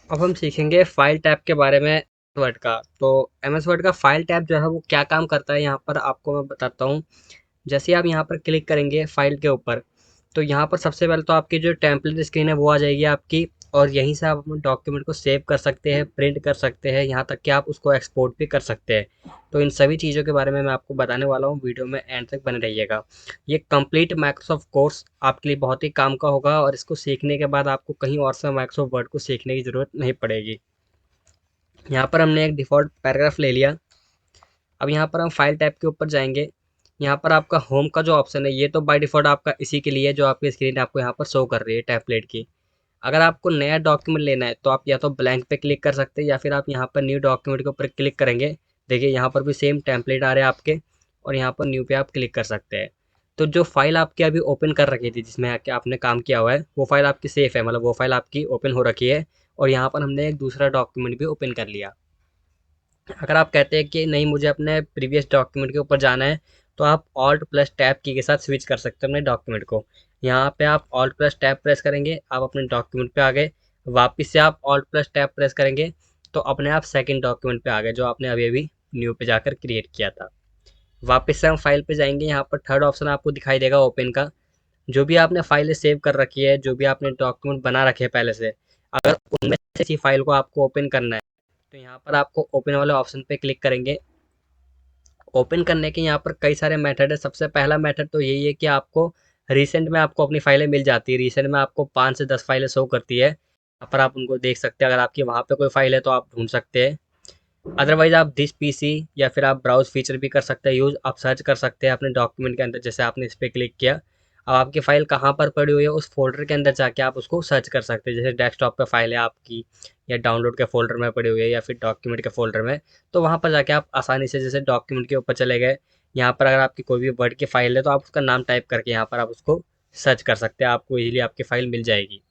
अब हम सीखेंगे फाइल टैब के बारे में वर्ड का। तो एमएस वर्ड का फाइल टैब जो है वो क्या काम करता है, यहाँ पर आपको मैं बताता हूँ। जैसे आप यहाँ पर क्लिक करेंगे फाइल के ऊपर, तो यहाँ पर सबसे पहले तो आपकी जो टेम्पलेट स्क्रीन है वो आ जाएगी आपकी, और यहीं से आप अपने डॉक्यूमेंट को सेव कर सकते हैं, प्रिंट कर सकते हैं, यहाँ तक कि आप उसको एक्सपोर्ट भी कर सकते हैं। तो इन सभी चीज़ों के बारे में मैं आपको बताने वाला हूँ, वीडियो में एंड तक बने रहिएगा। ये कंप्लीट माइक्रोसॉफ्ट कोर्स आपके लिए बहुत ही काम का होगा, और इसको सीखने के बाद आपको कहीं और से माइक्रोसॉफ्ट वर्ड को सीखने की ज़रूरत नहीं पड़ेगी। यहाँ पर हमने एक डिफ़ॉल्ट पैराग्राफ ले लिया। अब यहाँ पर हम फाइल टैब के ऊपर जाएंगे। यहाँ पर आपका होम का जो ऑप्शन है ये तो बाय डिफ़ॉल्ट आपका इसी के लिए है, जो आपकी स्क्रीन आपको यहाँ पर शो कर रही है टेम्पलेट की। अगर आपको नया डॉक्यूमेंट लेना है तो आप या तो ब्लैंक पे क्लिक कर सकते हैं, या फिर आप यहाँ पर न्यू डॉक्यूमेंट के ऊपर क्लिक करेंगे। देखिए यहाँ पर भी सेम टेम्पलेट आ रहे हैं आपके, और यहाँ पर न्यू पे आप क्लिक कर सकते हैं। तो जो फाइल आपकी अभी ओपन कर रखी थी, जिसमें आपने काम किया हुआ है, वो फाइल आपकी सेफ है, मतलब वो फाइल आपकी ओपन हो रखी है। और यहाँ पर हमने एक दूसरा डॉक्यूमेंट भी ओपन कर लिया। अगर आप कहते हैं कि नहीं, मुझे अपने प्रीवियस डॉक्यूमेंट के ऊपर जाना है, तो आप ऑल्ट प्लस टैब की के साथ स्विच कर सकते हैं अपने डॉक्यूमेंट को। यहाँ पे आप ऑल्ट प्लस टैब प्रेस करेंगे, आप अपने डॉक्यूमेंट पे आ गए। वापस से आप ऑल्ट प्लस टैब प्रेस करेंगे, तो अपने आप सेकंड डॉक्यूमेंट पे आ गए, जो आपने अभी अभी न्यू पे जाकर क्रिएट किया था। वापस से हम फाइल पे जाएंगे, यहाँ पर थर्ड ऑप्शन आपको दिखाई देगा ओपन का। जो भी आपने फाइलें सेव कर रखी है, जो भी आपने डॉक्यूमेंट बना रखे हैं पहले से, अगर उनमें से किसी फाइल को आपको ओपन करना है, तो यहाँ पर आपको ओपन वाले ऑप्शन पे क्लिक करेंगे। ओपन करने के यहाँ पर कई सारे मेथड है। सबसे पहला मेथड तो यही है कि आपको रिसेंट में आपको अपनी फाइलें मिल जाती है। रिसेंट में आपको 5 से 10 फाइलें शो करती है, यहाँ पर आप उनको देख सकते हैं। अगर आपकी वहाँ पे कोई फाइल है तो आप ढूंढ सकते हैं। अदरवाइज आप दिस पीसी या फिर आप ब्राउज फीचर भी कर सकते हैं यूज़। आप सर्च कर सकते हैं अपने डॉक्यूमेंट के अंदर, जैसे आपने इस पर क्लिक किया, अब आपकी फ़ाइल कहाँ पर पड़ी हुई है उस फ़ोल्डर के अंदर जाके आप उसको सर्च कर सकते हैं। जैसे डेस्कटॉप पे फ़ाइल है आपकी, या डाउनलोड के फ़ोल्डर में पड़ी हुई है, या फिर डॉक्यूमेंट के फ़ोल्डर में, तो वहाँ पर जाके आप आसानी से, जैसे डॉक्यूमेंट के ऊपर चले गए, यहाँ पर अगर आपकी कोई भी वर्ड की फ़ाइल है तो आप उसका नाम टाइप करके यहाँ पर आप उसको सर्च कर सकते हैं, आपको ईज़िली आपकी फ़ाइल मिल जाएगी।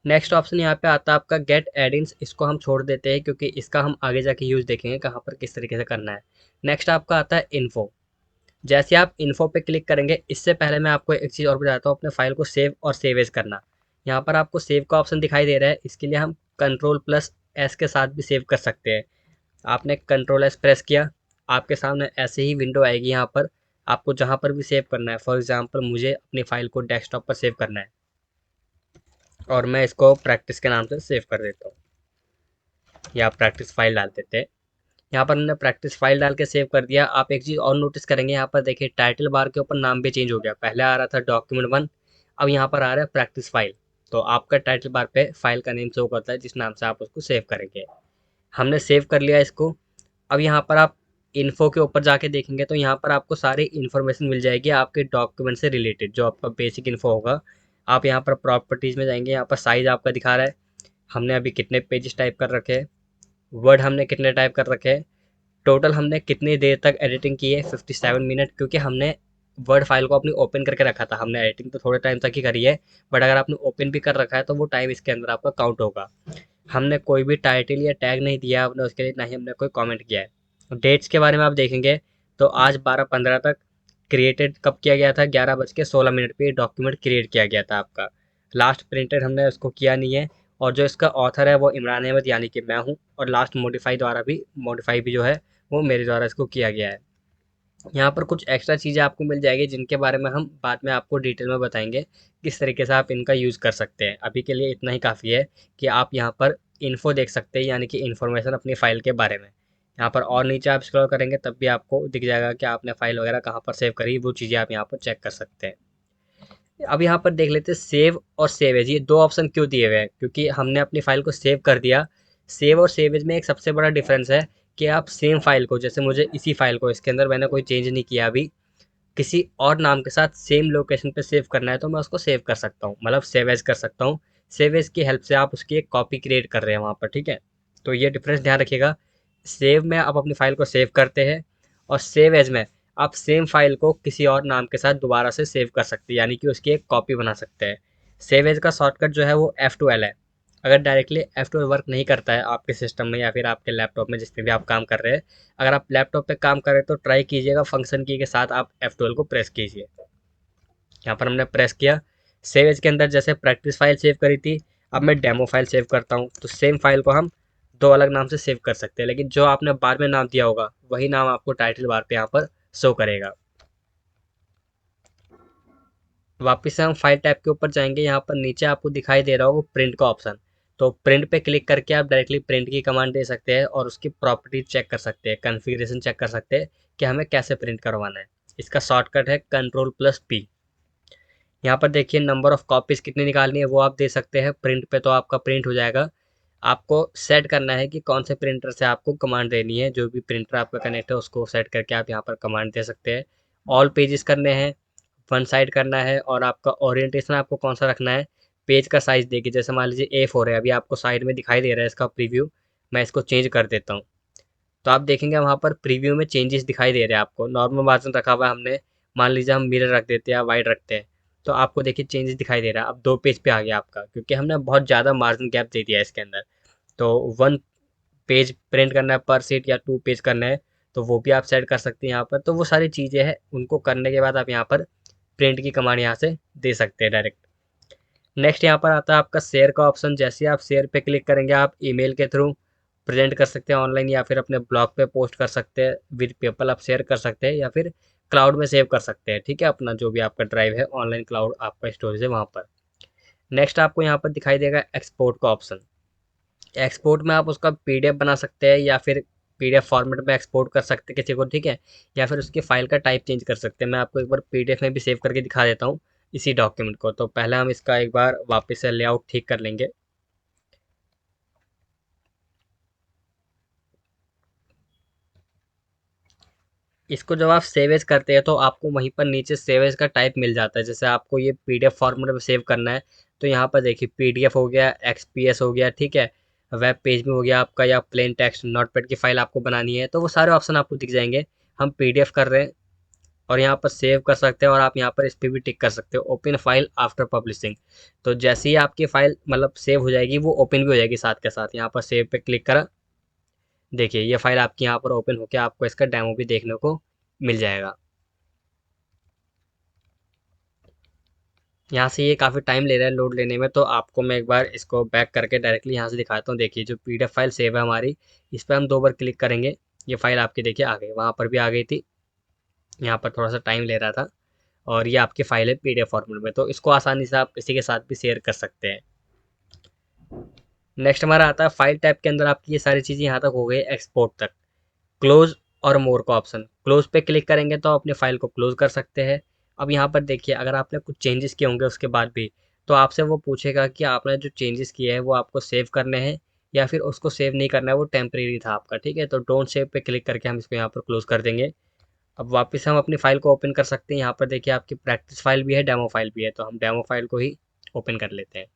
नेक्स्ट ऑप्शन यहाँ पे आता है आपका गेट एडिंग्स। इसको हम छोड़ देते हैं, क्योंकि इसका हम आगे जाके यूज़ देखेंगे कहाँ पर किस तरीके से करना है। नेक्स्ट आपका आता है इन्फो। जैसे आप इन्फो पे क्लिक करेंगे, इससे पहले मैं आपको एक चीज़ और बताता हूँ, अपने फाइल को सेव और सेव एज करना। यहाँ पर आपको सेव का ऑप्शन दिखाई दे रहा है, इसके लिए हम कंट्रोल प्लस एस के साथ भी सेव कर सकते हैं। आपने कंट्रोल एस प्रेस किया, आपके सामने ऐसे ही विंडो आएगी। यहाँ पर आपको जहाँ पर भी सेव करना है, फॉर एग्जाम्पल मुझे अपनी फाइल को डेस्कटॉप पर सेव करना है, और मैं इसको प्रैक्टिस के नाम से सेव कर देता हूँ, या प्रैक्टिस फाइल डाल देते हैं। यहाँ पर हमने प्रैक्टिस फाइल डाल के सेव कर दिया। आप एक चीज़ और नोटिस करेंगे, यहाँ पर देखिए टाइटल बार के ऊपर नाम भी चेंज हो गया। पहले आ रहा था डॉक्यूमेंट 1, अब यहाँ पर आ रहा है प्रैक्टिस फाइल। तो आपका टाइटल बार पे फाइल का नेम शो करता है, जिस नाम से आप उसको सेव करेंगे। हमने सेव कर लिया इसको। अब यहाँ पर आप इन्फो के ऊपर जाके देखेंगे, तो यहाँ पर आपको सारी इन्फॉर्मेशन मिल जाएगी आपके डॉक्यूमेंट से रिलेटेड, जो आपका बेसिक इन्फो होगा। आप यहाँ पर प्रॉपर्टीज़ में जाएंगे, यहाँ पर साइज़ आपका दिखा रहा है, हमने अभी कितने पेजेस टाइप कर रखे हैं, वर्ड हमने कितने टाइप कर रखे हैं, टोटल हमने कितनी देर तक एडिटिंग की है, 57 मिनट, क्योंकि हमने वर्ड फाइल को अपनी ओपन करके रखा था। हमने एडिटिंग तो थोड़े टाइम तक ही करी है, बट अगर आपने ओपन भी कर रखा है तो वो टाइम इसके अंदर आपका काउंट होगा। हमने कोई भी टाइटल या टैग नहीं दिया आपने उसके लिए, ना ही हमने कोई कमेंट किया है। डेट्स के बारे में आप देखेंगे, तो आज 12/15 तक क्रिएटेड कब किया गया था, 11:16 पे डॉक्यूमेंट क्रिएट किया गया था आपका। लास्ट प्रिंटेड हमने उसको किया नहीं है, और जो इसका ऑथर है वो इमरान अहमद यानी कि मैं हूँ, और लास्ट मॉडिफाई भी जो है वो मेरे द्वारा इसको किया गया है। यहाँ पर कुछ एक्स्ट्रा चीज़ें आपको मिल जाएगी, जिनके बारे में हम बाद में आपको डिटेल में बताएंगे किस तरीके से आप इनका यूज़ कर सकते हैं। अभी के लिए इतना ही काफ़ी है कि आप यहाँ पर इन्फो देख सकते हैं, यानी कि इन्फॉर्मेशन अपनी फ़ाइल के बारे में। यहाँ पर और नीचे आप स्क्रॉल करेंगे तब भी आपको दिख जाएगा कि आपने फ़ाइल वगैरह कहाँ पर सेव करी, वो चीज़ें आप यहाँ पर चेक कर सकते हैं। अब यहाँ पर देख लेते हैं सेव और सेव एज, ये दो ऑप्शन क्यों दिए हुए हैं, क्योंकि हमने अपनी फाइल को सेव कर दिया। सेव और सेव एज में एक सबसे बड़ा डिफरेंस है कि आप सेम फाइल को, जैसे मुझे इसी फाइल को, इसके अंदर मैंने कोई चेंज नहीं किया अभी, किसी और नाम के साथ सेम लोकेशन पे सेव करना है तो मैं उसको सेव कर सकता हूँ, मतलब सेव एज कर सकता हूँ। सेव एज की हेल्प से आप उसकी एक कॉपी क्रिएट कर रहे हैं वहाँ पर, ठीक है। तो ये डिफरेंस ध्यान रखिएगा। सेव में आप अपनी फाइल को सेव करते हैं, और सेव एज में आप सेम फाइल को किसी और नाम के साथ दोबारा से सेव कर सकते हैं, यानी कि उसकी एक कॉपी बना सकते हैं। सेव एज का शॉर्टकट जो है वो F12 है। अगर डायरेक्टली F12 वर्क नहीं करता है आपके सिस्टम में या फिर आपके लैपटॉप में, जिसमें भी आप काम कर रहे हैं, अगर आप लैपटॉप पे काम कर रहे हैं तो ट्राई कीजिएगा फंक्शन की के साथ आप F12 को प्रेस कीजिए। यहाँ पर हमने प्रेस किया। सेव एज के अंदर जैसे प्रैक्टिस फाइल सेव करी थी, अब मैं डेमो फाइल सेव करता हूँ, तो सेम फाइल को हम दो अलग नाम से सेव कर सकते हैं, लेकिन जो आपने बार में नाम दिया होगा वही नाम आपको टाइटल बार पे यहाँ पर शो करेगा। वापस से हम फाइल टैब के ऊपर जाएंगे, यहाँ पर नीचे आपको दिखाई दे रहा होगा प्रिंट का ऑप्शन। तो प्रिंट पे क्लिक करके आप डायरेक्टली प्रिंट की कमांड दे सकते हैं और उसकी प्रॉपर्टीज चेक कर सकते हैं, कॉन्फ़िगरेशन चेक कर सकते हैं कि हमें कैसे प्रिंट करवाना है। इसका शॉर्टकट है Ctrl+P। यहाँ पर देखिए नंबर ऑफ कॉपीज कितनी निकालनी है वो आप दे सकते हैं। प्रिंट पे तो आपका प्रिंट हो जाएगा। आपको सेट करना है कि कौन से प्रिंटर से आपको कमांड देनी है, जो भी प्रिंटर आपका कनेक्ट है उसको सेट करके आप यहाँ पर कमांड दे सकते हैं। ऑल पेजेस करने हैं, वन साइड करना है, और आपका ओरिएंटेशन आपको कौन सा रखना है। पेज का साइज देखिए, जैसे मान लीजिए A4 है, अभी आपको साइड में दिखाई दे रहा है इसका प्रीव्यू। मैं इसको चेंज कर देता हूँ, तो आप देखेंगे वहाँ पर प्रीव्यू में चेंजेस दिखाई दे रहे हैं आपको। नॉर्मल मार्जिन रखा हुआ है हमने, मान लीजिए हम मिरर रख देते हैं या वाइड रखते हैं, तो आपको देखिए चेंजेस दिखाई दे रहा है। अब 2 पेज पे आ गया आपका, क्योंकि हमने बहुत ज़्यादा मार्जिन गैप दे दिया है इसके अंदर। तो 1 पेज प्रिंट करना है पर सीट या 2 पेज करना है, तो वो भी आप सेट कर सकते हैं यहाँ पर। तो वो सारी चीज़ें हैं, उनको करने के बाद आप यहाँ पर प्रिंट की कमांड यहाँ से दे सकते हैं डायरेक्ट। नेक्स्ट यहाँ पर आता है आपका शेयर का ऑप्शन। जैसे ही आप शेयर पे क्लिक करेंगे, आप ईमेल के थ्रू प्रेजेंट कर सकते हैं ऑनलाइन, या फिर अपने ब्लॉग पे पोस्ट कर सकते हैं, विद पेपल आप शेयर कर सकते हैं, या फिर क्लाउड में सेव कर सकते हैं। ठीक है, अपना जो भी आपका ड्राइव है, ऑनलाइन क्लाउड आपका स्टोरेज है वहाँ पर। नेक्स्ट आपको यहाँ पर दिखाई देगा एक्सपोर्ट का ऑप्शन। एक्सपोर्ट में आप उसका पीडीएफ बना सकते हैं, या फिर पीडीएफ फॉर्मेट में एक्सपोर्ट कर सकते हैं किसी को, ठीक है, या फिर उसकी फाइल का टाइप चेंज कर सकते हैं। मैं आपको एक बार पीडीएफ में भी सेव करके दिखा देता हूँ इसी डॉक्यूमेंट को। तो पहले हम इसका एक बार वापस से लेआउट ठीक कर लेंगे। इसको जब आप सेव एज करते हैं तो आपको वहीं पर नीचे सेव एज का टाइप मिल जाता है। जैसे आपको ये पीडीएफ फॉर्मेट में सेव करना है, तो यहाँ पर देखिए पीडीएफ हो गया, एक्सपीएस हो गया, ठीक है, वेब पेज में हो गया आपका, या प्लेन टेक्स्ट नोटपैड की फाइल आपको बनानी है, तो वो सारे ऑप्शन आपको दिख जाएंगे। हम पीडीएफ कर रहे हैं और यहाँ पर सेव कर सकते हैं, और आप यहाँ पर इस पर भी टिक कर सकते हो, ओपन फाइल आफ्टर पब्लिशिंग। तो जैसे ही आपकी फाइल मतलब सेव हो जाएगी, वो ओपन भी हो जाएगी साथ के साथ। यहाँ पर सेव पे क्लिक करा, देखिए ये फाइल आपकी यहाँ पर ओपन होकर आपको इसका डेमो भी देखने को मिल जाएगा। यहाँ से ये काफ़ी टाइम ले रहा है लोड लेने में, तो आपको मैं एक बार इसको बैक करके डायरेक्टली यहाँ से दिखाता हूँ। देखिए जो पीडीएफ फाइल सेव है हमारी, इस पर हम 2 बार क्लिक करेंगे, ये फाइल आपकी देखिए आ गई, वहाँ पर भी आ गई थी। यहाँ पर थोड़ा सा टाइम ले रहा था, और ये आपकी फाइल है पीडीएफ फॉर्मेट में, तो इसको आसानी से आप किसी के साथ भी शेयर कर सकते हैं। नेक्स्ट हमारा आता है फाइल टैब के अंदर आपकी ये सारी चीज़ें यहाँ तक हो गई एक्सपोर्ट तक। क्लोज और मोर का ऑप्शन, क्लोज पे क्लिक करेंगे तो अपने फाइल को क्लोज कर सकते हैं। अब यहाँ पर देखिए, अगर आपने कुछ चेंजेस किए होंगे उसके बाद भी, तो आपसे वो पूछेगा कि आपने जो चेंजेस किए हैं वो आपको सेव करने हैं या फिर उसको सेव नहीं करना है, वो टेम्परेरी था आपका, ठीक है। तो डोंट सेव पे क्लिक करके हम इसको यहाँ पर क्लोज कर देंगे। अब वापस हम अपनी फाइल को ओपन कर सकते हैं। यहाँ पर देखिए आपकी प्रैक्टिस फाइल भी है, डेमो फाइल भी है, तो हम डेमो फाइल को ही ओपन कर लेते हैं।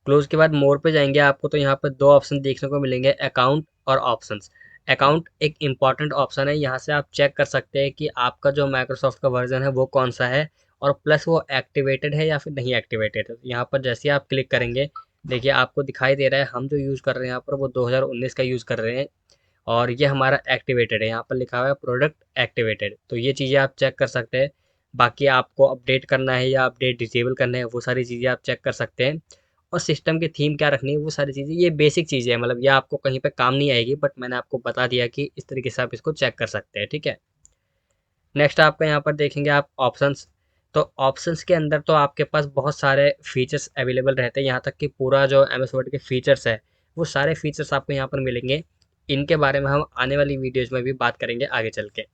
क्लोज के बाद मोर पे जाएंगे, आपको तो यहाँ पर 2 ऑप्शन देखने को मिलेंगे, अकाउंट और ऑप्शंस। अकाउंट एक इम्पॉर्टेंट ऑप्शन है, यहाँ से आप चेक कर सकते हैं कि आपका जो माइक्रोसॉफ्ट का वर्जन है वो कौन सा है, और प्लस वो एक्टिवेटेड है या फिर नहीं एक्टिवेटेड है। यहाँ पर जैसे ही आप क्लिक करेंगे, देखिए आपको दिखाई दे रहा है हम जो यूज़ कर रहे हैं यहाँ पर वो 2019 का यूज़ कर रहे हैं, और ये हमारा एक्टिवेटेड है, यहाँ पर लिखा हुआ है प्रोडक्ट एक्टिवेटेड। तो ये चीज़ें आप चेक कर सकते हैं। बाकी आपको अपडेट करना है या अपडेट डिसेबल करना है, वो सारी चीज़ें आप चेक कर सकते हैं। और सिस्टम की थीम क्या रखनी है, वो सारी चीज़ें, ये बेसिक चीज़ें हैं, मतलब ये आपको कहीं पे काम नहीं आएगी, बट मैंने आपको बता दिया कि इस तरीके से आप इसको चेक कर सकते हैं, ठीक है। नेक्स्ट आपका यहाँ पर देखेंगे आप ऑप्शंस। तो ऑप्शंस के अंदर तो आपके पास बहुत सारे फीचर्स अवेलेबल रहते हैं, यहाँ तक कि पूरा जो एमएस वर्ड के फीचर्स है वो सारे फीचर्स आपको यहाँ पर मिलेंगे। इनके बारे में हम आने वाली वीडियोज़ में भी बात करेंगे आगे चल के।